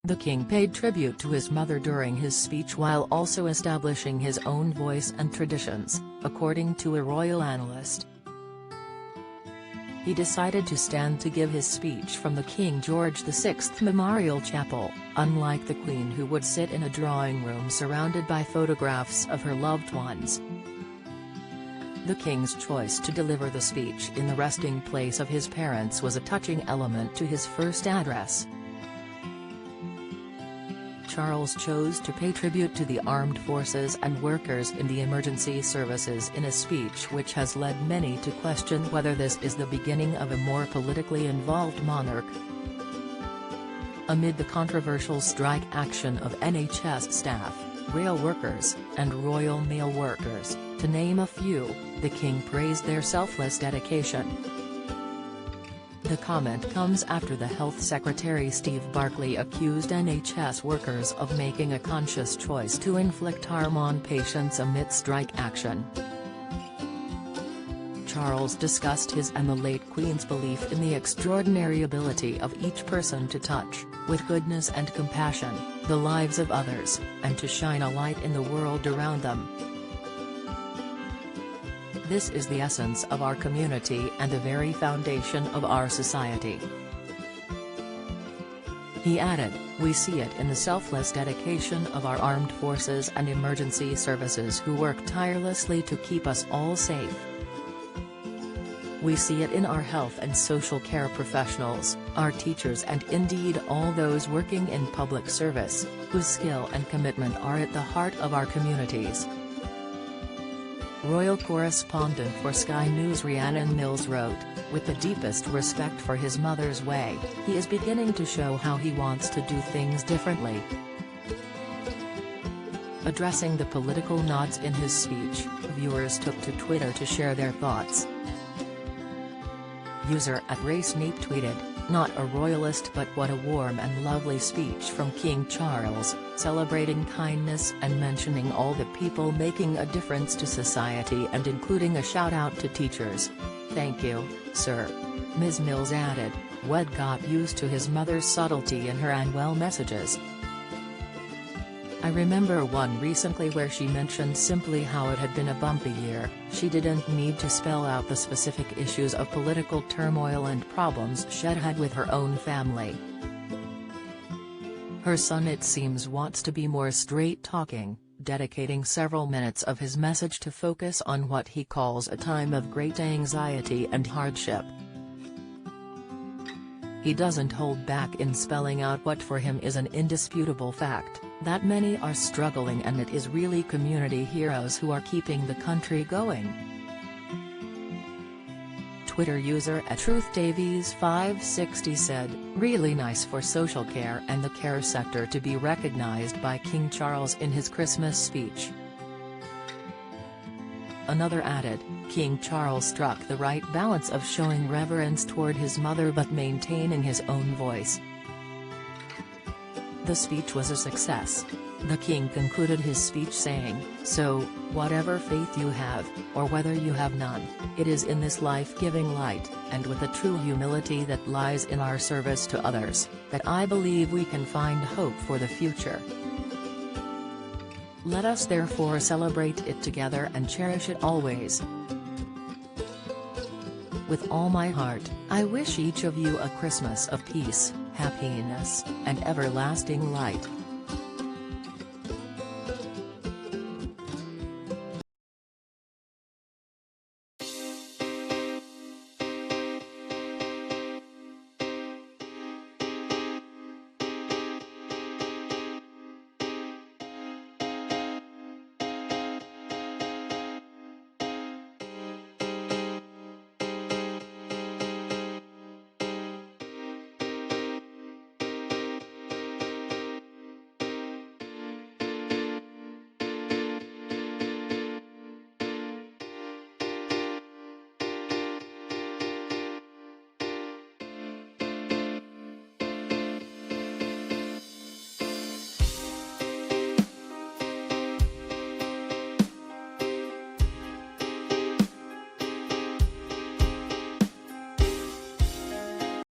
The king paid tribute to his mother during his speech while also establishing his own voice and traditions, according to a royal analyst. He decided to stand to give his speech from the King George VI Memorial Chapel, unlike the Queen, who would sit in a drawing room surrounded by photographs of her loved ones. The King's choice to deliver the speech in the resting place of his parents was a touching element to his first address. Charles chose to pay tribute to the armed forces and workers in the emergency services in a speech which has led many to question whether this is the beginning of a more politically involved monarch. Amid the controversial strike action of NHS staff, rail workers, and Royal Mail workers, to name a few, the King praised their selfless dedication. The comment comes after the Health Secretary Steve Barclay accused NHS workers of making a conscious choice to inflict harm on patients amid strike action. Charles discussed his and the late Queen's belief in the extraordinary ability of each person to touch, with goodness and compassion, the lives of others, and to shine a light in the world around them. This is the essence of our community and the very foundation of our society. He added, "We see it in the selfless dedication of our armed forces and emergency services who work tirelessly to keep us all safe. We see it in our health and social care professionals, our teachers, and indeed all those working in public service, whose skill and commitment are at the heart of our communities." Royal correspondent for Sky News Rhiannon Mills wrote, "With the deepest respect for his mother's way, he is beginning to show how he wants to do things differently." Addressing the political nods in his speech, viewers took to Twitter to share their thoughts. User @RaceNape tweeted, "Not a royalist, but what a warm and lovely speech from King Charles, celebrating kindness and mentioning all the people making a difference to society and including a shout-out to teachers. Thank you, sir." Ms. Mills added, "Wed got used to his mother's subtlety in her annual messages. I remember one recently where she mentioned simply how it had been a bumpy year. She didn't need to spell out the specific issues of political turmoil and problems she'd had with her own family. Her son, it seems, wants to be more straight-talking, dedicating several minutes of his message to focus on what he calls a time of great anxiety and hardship. He doesn't hold back in spelling out what for him is an indisputable fact, that many are struggling, and it is really community heroes who are keeping the country going." Twitter user @TruthDavies560 said, "Really nice for social care and the care sector to be recognized by King Charles in his Christmas speech." Another added, "King Charles struck the right balance of showing reverence toward his mother but maintaining his own voice." The speech was a success. The King concluded his speech saying, "So, whatever faith you have, or whether you have none, it is in this life-giving light, and with a true humility that lies in our service to others, that I believe we can find hope for the future. Let us therefore celebrate it together and cherish it always. With all my heart, I wish each of you a Christmas of peace, happiness, and everlasting light."